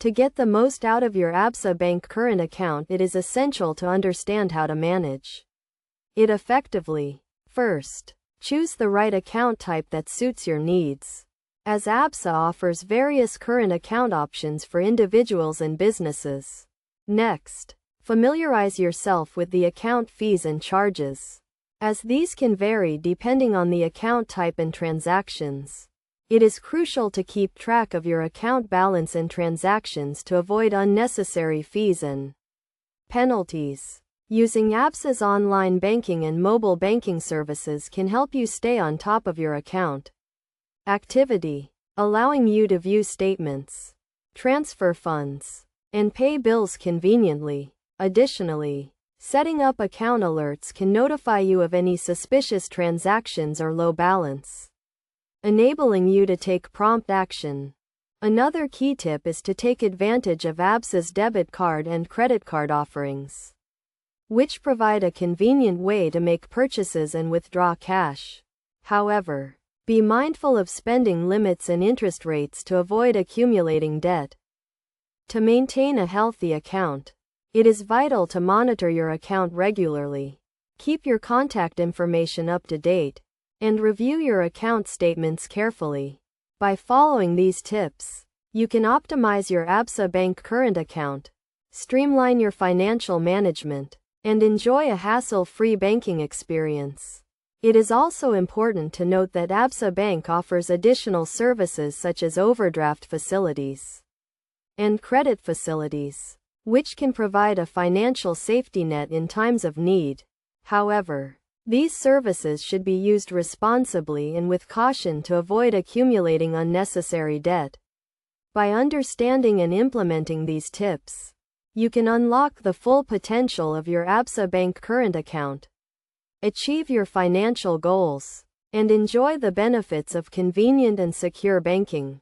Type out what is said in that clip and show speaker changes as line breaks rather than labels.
To get the most out of your Absa Bank current account, it is essential to understand how to manage it effectively. First, choose the right account type that suits your needs, as Absa offers various current account options for individuals and businesses. Next, familiarize yourself with the account fees and charges, as these can vary depending on the account type and transactions. It is crucial to keep track of your account balance and transactions to avoid unnecessary fees and penalties. Using Absa's online banking and mobile banking services can help you stay on top of your account activity, allowing you to view statements, transfer funds, and pay bills conveniently. Additionally, setting up account alerts can notify you of any suspicious transactions or low balance, enabling you to take prompt action. Another key tip is to take advantage of Absa's debit card and credit card offerings, which provide a convenient way to make purchases and withdraw cash. However, be mindful of spending limits and interest rates to avoid accumulating debt. To maintain a healthy account, it is vital to monitor your account regularly, keep your contact information up to date, and review your account statements carefully. By following these tips, you can optimize your Absa Bank current account, streamline your financial management, and enjoy a hassle-free banking experience. It is also important to note that Absa Bank offers additional services such as overdraft facilities and credit facilities, which can provide a financial safety net in times of need. However, these services should be used responsibly and with caution to avoid accumulating unnecessary debt. By understanding and implementing these tips, you can unlock the full potential of your Absa Bank current account, achieve your financial goals, and enjoy the benefits of convenient and secure banking.